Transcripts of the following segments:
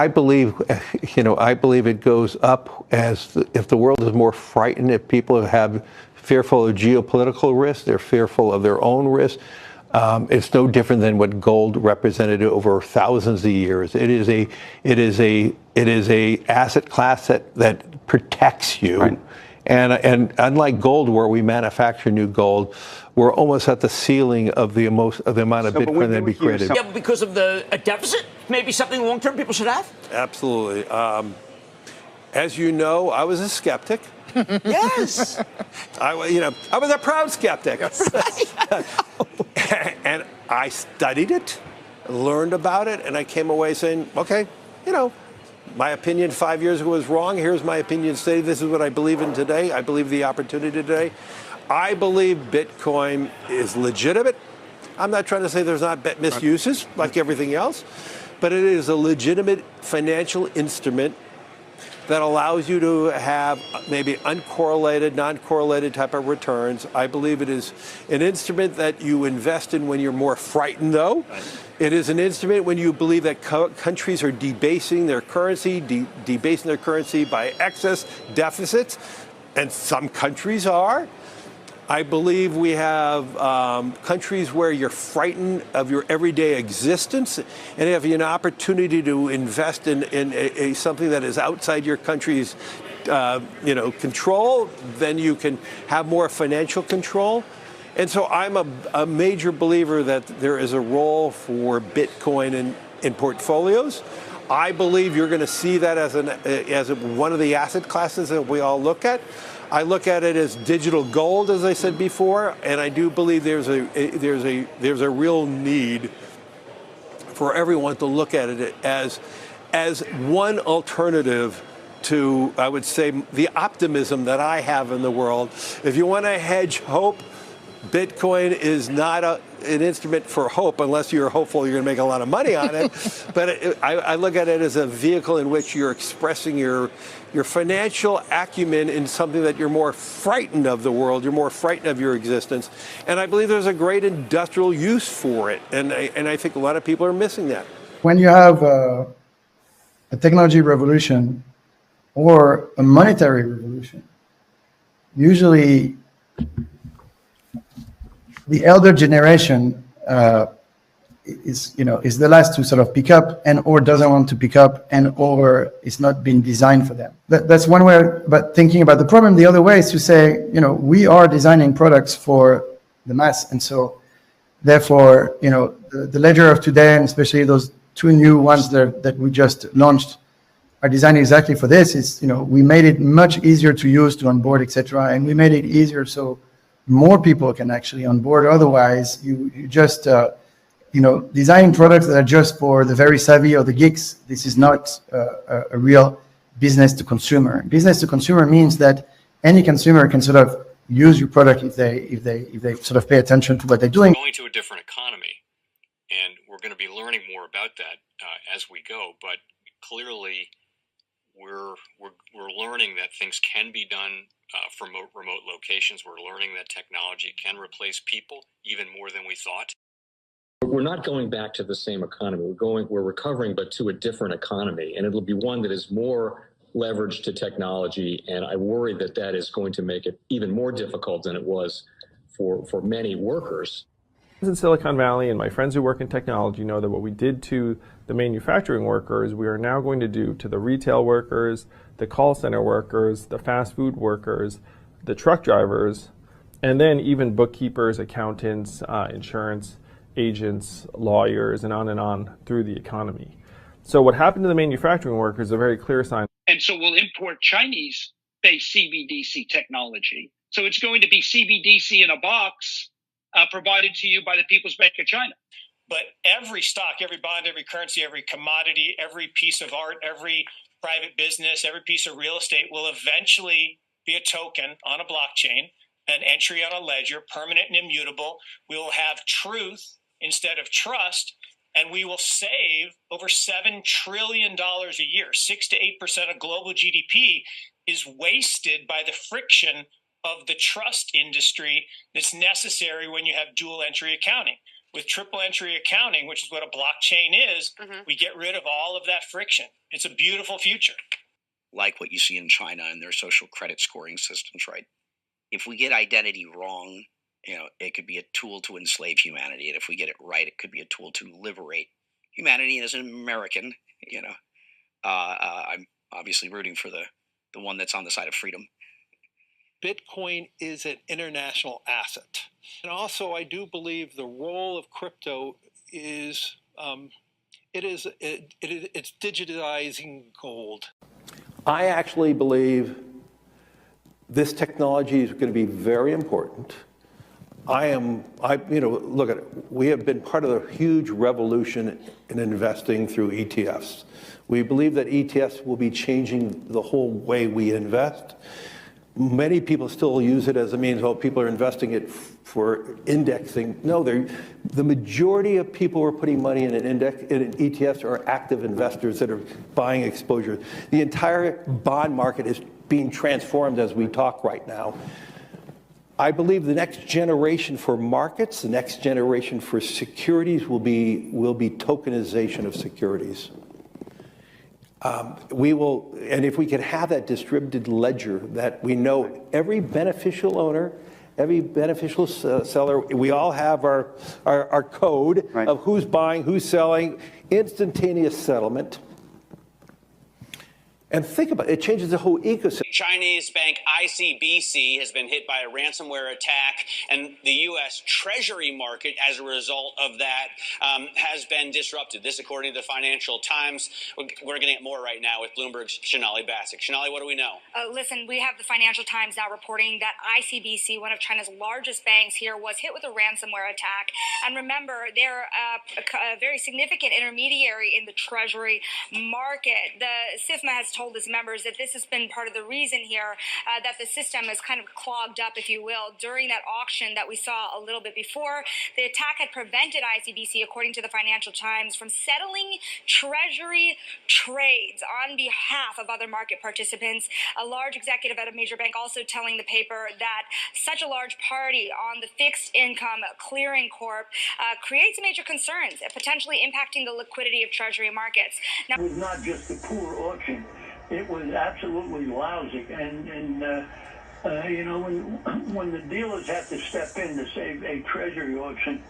I believe, I believe it goes up if the world is more frightened, if people have fearful of geopolitical risk, they're fearful of their own risk. It's no different than what gold represented over thousands of years. It is a asset class that protects you. Right. And unlike gold, where we manufacture new gold, we're almost at the ceiling of the amount of Bitcoin that we created. Yeah, because of a deficit, maybe something long-term people should have? Absolutely. As you know, I was a skeptic. Yes. I was a proud skeptic. And I studied it, learned about it, and I came away saying, okay, my opinion 5 years ago was wrong. Here's my opinion today. This is what I believe in today. I believe the opportunity today. I believe Bitcoin is legitimate. I'm not trying to say there's not misuses like everything else, but it is a legitimate financial instrument that allows you to have maybe uncorrelated, non-correlated type of returns. I believe it is an instrument that you invest in when you're more frightened, though. It is an instrument when you believe that countries are debasing their currency, debasing their currency by excess deficits, and some countries are. I believe we have countries where you're frightened of your everyday existence, and if you have an opportunity to invest in something that is outside your country's control, then you can have more financial control. And so I'm a major believer that there is a role for Bitcoin in portfolios. I believe you're going to see that as one of the asset classes that we all look at. I look at it as digital gold, as I said before, and I do believe there's a real need for everyone to look at it as one alternative to, I would say, the optimism that I have in the world. If you want to hedge hope, Bitcoin is not an instrument for hope unless you're hopeful you're going to make a lot of money on it. But I look at it as a vehicle in which you're expressing your financial acumen in something that you're more frightened of the world, you're more frightened of your existence. And I believe there's a great industrial use for it. And I think a lot of people are missing that. When you have a technology revolution or a monetary revolution, usually the elder generation is the last to sort of pick up or doesn't want to pick up or it's not been designed for them. That's one way, but thinking about the problem the other way is to say, we are designing products for the mass. And so therefore, the ledger of today, and especially those two new ones that we just launched, are designed exactly for this. Is, we made it much easier to use, to onboard, etc. And we made it easier so more people can actually onboard. Otherwise, you just, designing products that are just for the very savvy or the geeks. This is not a real business to consumer. Business to consumer means that any consumer can sort of use your product if they sort of pay attention to what they're doing. We're going to a different economy, and we're going to be learning more about that as we go. But clearly, we're learning that things can be done from remote locations. We're learning that technology can replace people even more than we thought. We're not going back to the same economy. We're recovering, but to a different economy, and it'll be one that is more leveraged to technology. And I worry that is going to make it even more difficult than it was for many workers. In Silicon Valley, and my friends who work in technology know that what we did to the manufacturing workers, we are now going to do to the retail workers, the call center workers, the fast food workers, the truck drivers, and then even bookkeepers, accountants, insurance agents, lawyers, and on through the economy. So what happened to the manufacturing workers is a very clear sign. And so we'll import Chinese-based CBDC technology. So it's going to be CBDC in a box provided to you by the People's Bank of China. But every stock, every bond, every currency, every commodity, every piece of art, every private business, every piece of real estate will eventually be a token on a blockchain, an entry on a ledger, permanent and immutable. We will have truth instead of trust, and we will save over $7 trillion a year. 6 to 8% of global GDP is wasted by the friction of the trust industry that's necessary when you have dual entry accounting. with triple entry accounting, which is what a blockchain is, we get rid of all of that friction. It's a beautiful future. Like what you see in China and their social credit scoring systems, right? If we get identity wrong, it could be a tool to enslave humanity. And if we get it right, it could be a tool to liberate humanity. And as an American, I'm obviously rooting for the one that's on the side of freedom. Bitcoin is an international asset. And also, I do believe the role of crypto is it's digitizing gold. I actually believe this technology is going to be very important. Look at it. We have been part of a huge revolution in investing through ETFs. We believe that ETFs will be changing the whole way we invest. Many people still use it as a means, people are investing it for indexing. No, the majority of people who are putting money in in ETFs are active investors that are buying exposure. The entire bond market is being transformed as we talk right now. I believe the next generation for markets, the next generation for securities will be tokenization of securities. And if we could have that distributed ledger that we know every beneficial owner, every beneficial seller, we all have our code of who's buying, who's selling, instantaneous settlement. And think about it, it changes the whole ecosystem. Chinese bank ICBC has been hit by a ransomware attack, and the U.S. Treasury market, as a result of that, has been disrupted. This, according to the Financial Times. We're getting it more right now with Bloomberg's Sonali Basak. Sonali, what do we know? Listen, we have the Financial Times now reporting that ICBC, one of China's largest banks here, was hit with a ransomware attack. And remember, they're a very significant intermediary in the Treasury market. The SIFMA has told its members that this has been part of the reason here that the system is kind of clogged up, if you will, during that auction that we saw a little bit before. The attack had prevented ICBC, according to the Financial Times, from settling Treasury trades on behalf of other market participants. A large executive at a major bank also telling the paper that such a large party on the fixed income clearing corp creates major concerns, potentially impacting the liquidity of Treasury markets. Now, it was not just a poor auction. It was absolutely lousy, and when the dealers have to step in to save a treasury auction,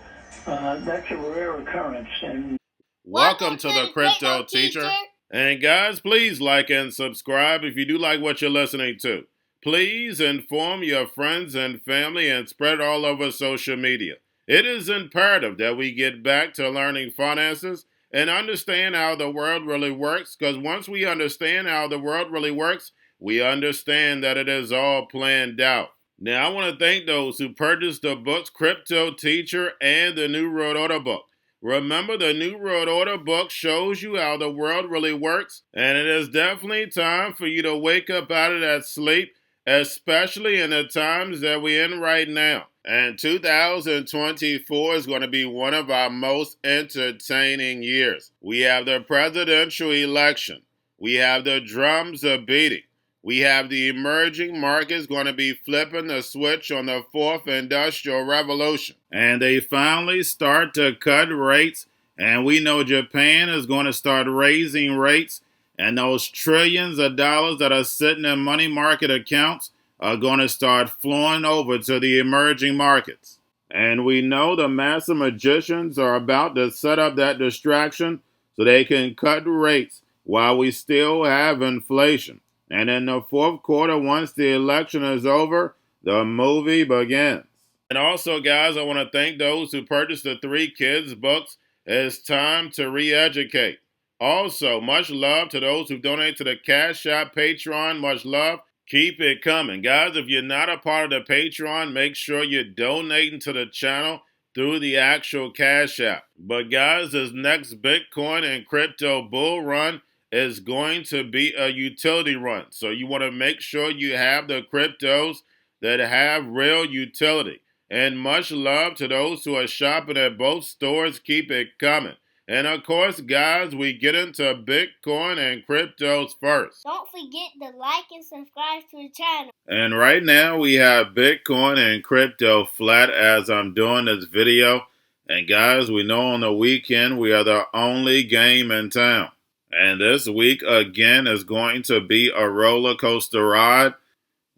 that's a rare occurrence. And welcome to the Crypto Teacher. And guys, please like and subscribe if you do like what you're listening to. Please inform your friends and family and spread it all over social media. It is imperative that we get back to learning finances and understand how the world really works, because once we understand how the world really works, we understand that it is all planned out. Now, I want to thank those who purchased the books Cryptoteacher and the New World Order book. Remember, the New World Order book shows you how the world really works, and it is definitely time for you to wake up out of that sleep, especially in the times that we're in right now. And 2024 is going to be one of our most entertaining years. We have the presidential election. We have the drums are beating. We have the emerging markets going to be flipping the switch on the fourth industrial revolution. And they finally start to cut rates. And we know Japan is going to start raising rates. And those trillions of dollars that are sitting in money market accounts are going to start flowing over to the emerging markets. And we know the master magicians are about to set up that distraction so they can cut rates while we still have inflation. And in the fourth quarter, once the election is over, the movie begins. And also, guys, I want to thank those who purchased the 3 Kids books. It's time to re-educate. Also, much love to those who donate to the Cash App, Patreon. Much love. Keep it coming. Guys, if you're not a part of the Patreon, make sure you're donating to the channel through the actual Cash App. But guys, this next Bitcoin and crypto bull run is going to be a utility run. So you want to make sure you have the cryptos that have real utility. And much love to those who are shopping at both stores. Keep it coming. And of course, guys, we get into Bitcoin and cryptos first. Don't forget to like and subscribe to the channel. And right now we have Bitcoin and crypto flat as I'm doing this video. And guys, we know on the weekend we are the only game in town. And this week again is going to be a roller coaster ride.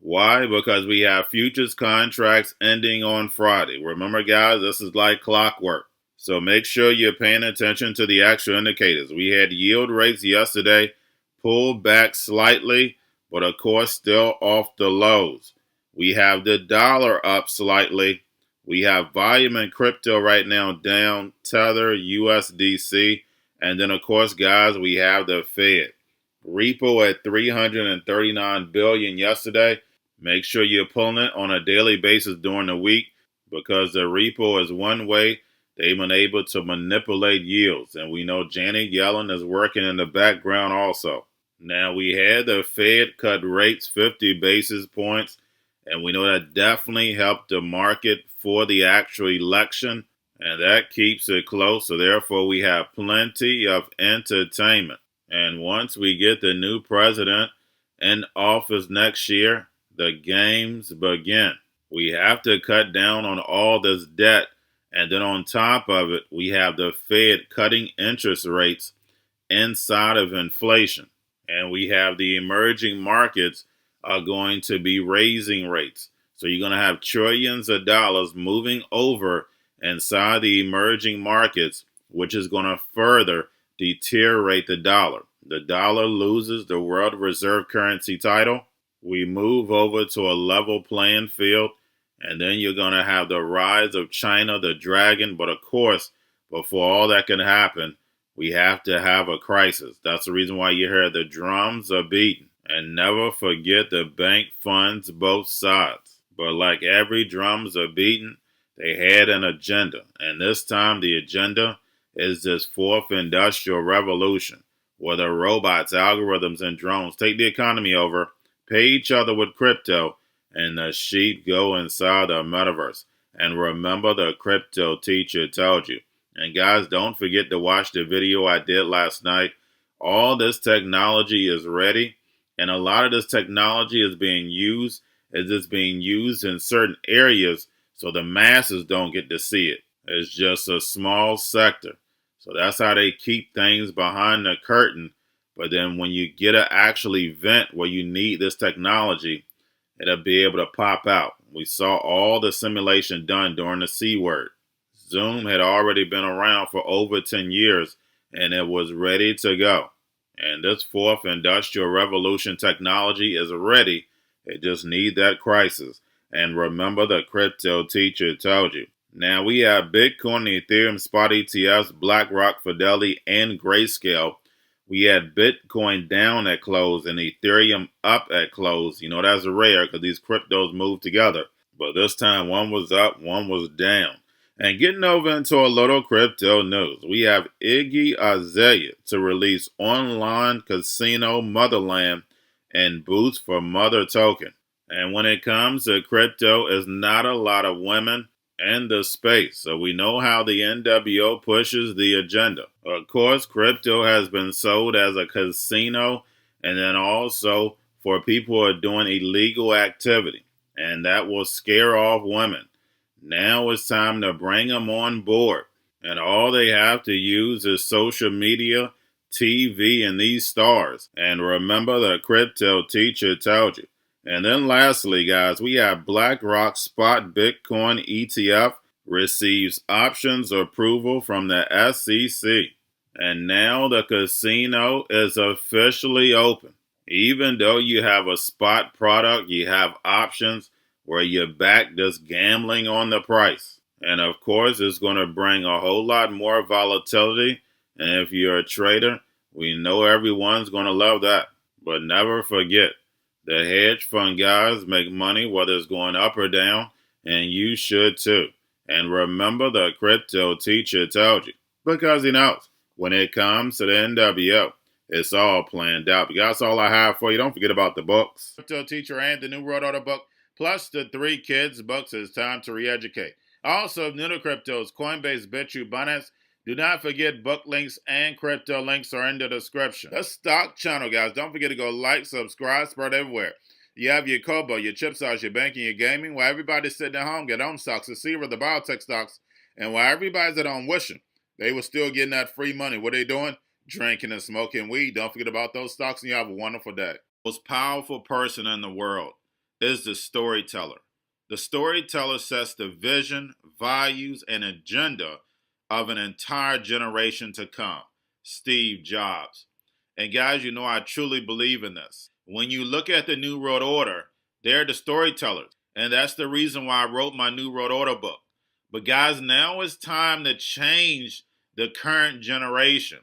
Why? Because we have futures contracts ending on Friday. Remember, guys, this is like clockwork. So make sure you're paying attention to the actual indicators. We had yield rates yesterday pull back slightly, but of course still off the lows. We have the dollar up slightly. We have volume in crypto right now down, Tether, USDC, and then of course, guys, we have the Fed. Repo at 339 billion yesterday. Make sure you're pulling it on a daily basis during the week because the repo is one way they've been able to manipulate yields. And we know Janet Yellen is working in the background also. Now, we had the Fed cut rates 50 basis points, and we know that definitely helped the market for the actual election, and that keeps it close. So therefore, we have plenty of entertainment. And once we get the new president in office next year, the games begin. We have to cut down on all this debt. And then on top of it, we have the Fed cutting interest rates inside of inflation. And we have the emerging markets are going to be raising rates. So you're going to have trillions of dollars moving over inside the emerging markets, which is going to further deteriorate the dollar. The dollar loses the world reserve currency title. We move over to a level playing field, and then you're going to have the rise of China, the dragon. But of course, before all that can happen, we have to have a crisis. That's the reason why you hear the drums are beating. And never forget the bank funds both sides. But like every drums are beating, they had an agenda. And this time the agenda is this fourth industrial revolution, where the robots, algorithms, and drones take the economy over, pay each other with crypto, and the sheep go inside the metaverse. And remember, the crypto teacher told you. And guys, don't forget to watch the video I did last night. All this technology is ready, and a lot of this technology is being used as it's being used in certain areas so the masses don't get to see it. It's just a small sector. So that's how they keep things behind the curtain. But then when you get an actual event where you need this technology, it'll be able to pop out. We saw all the simulation done during the C word. Zoom had already been around for over 10 years, and it was ready to go. And this fourth industrial revolution technology is ready. It just needs that crisis. And remember, the crypto teacher told you. Now we have Bitcoin, Ethereum, spot ETFs, Blackrock, Fidelity, and Grayscale. We had Bitcoin down at close and Ethereum up at close. You know, that's rare because these cryptos move together. But this time, one was up, one was down. And getting over into a little crypto news, we have Iggy Azalea to release online casino Motherland and boost for Mother token. And when it comes to crypto, it's not a lot of women in the space. So we know how the NWO pushes the agenda. Of course, crypto has been sold as a casino and then also for people who are doing illegal activity. And that will scare off women. Now it's time to bring them on board. And all they have to use is social media, TV, and these stars. And remember, the crypto teacher told you. And then lastly, guys, we have Blackrock Spot Bitcoin ETF receives options approval from the SEC. And now the casino is officially open. Even though you have a spot product, you have options where you're back just gambling on the price. And of course, it's going to bring a whole lot more volatility. And if you're a trader, we know everyone's going to love that. But never forget, the hedge fund guys make money whether it's going up or down, and you should too. And remember, the crypto teacher told you, because he knows when it comes to the NWO, it's all planned out. But that's all I have for you. Don't forget about the books. Crypto Teacher and the new World Order book, plus the 3 kids books. It's time to re-educate. Also, new to cryptos, Coinbase, Bitrue, Binance. Do not forget book links and crypto links are in the description. The stock channel, guys. Don't forget to go like, subscribe, spread everywhere. You have your Kobo, your chip stocks, your banking, your gaming. While everybody's sitting at home, get on stocks, the Seaver, the biotech stocks, And while everybody's at on wishing, they were still getting that free money. What are they doing? Drinking and smoking weed. Don't forget about those stocks, and you have a wonderful day. The most powerful person in the world is the storyteller. The storyteller sets the vision, values, and agenda of an entire generation to come. Steve Jobs. And guys, you know I truly believe in this. When you look at the New World Order, they're the storytellers. And that's the reason why I wrote my New World Order book. But guys, now it's time to change the current generation.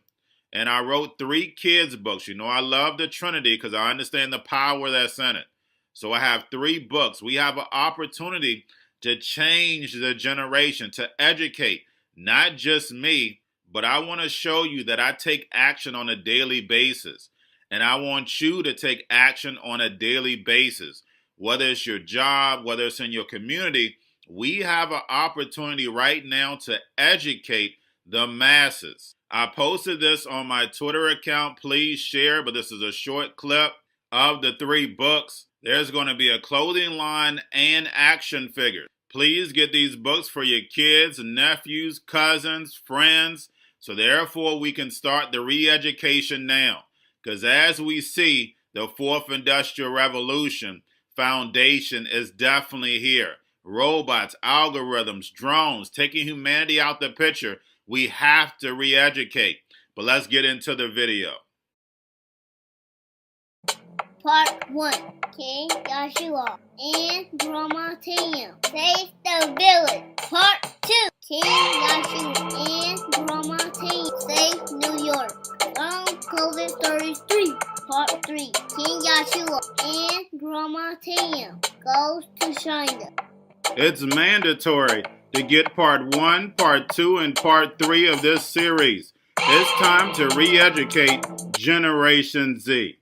And I wrote 3 kids books. You know, I love the Trinity because I understand the power that's in it. So I have 3 books. We have an opportunity to change the generation, to educate, not just me, but I want to show you that I take action on a daily basis. And I want you to take action on a daily basis. Whether it's your job, whether it's in your community, we have an opportunity right now to educate the masses. I posted this on my Twitter account. Please share, but this is a short clip of the 3 books. There's going to be a clothing line and action figures. Please get these books for your kids, nephews, cousins, friends, so therefore we can start the re-education now. Because as we see, the 4th Industrial Revolution foundation is definitely here. Robots, algorithms, drones, taking humanity out the picture. We have to re-educate. But let's get into the video. Part 1. King Joshua and Grandma Tam save the village. Part 2. King Joshua and Grandma Tam save New York from COVID 33. Part 3. King Joshua and Grandma Tam goes to China. It's mandatory to get part 1, part 2, and part 3 of this series. It's time to re-educate Generation Z.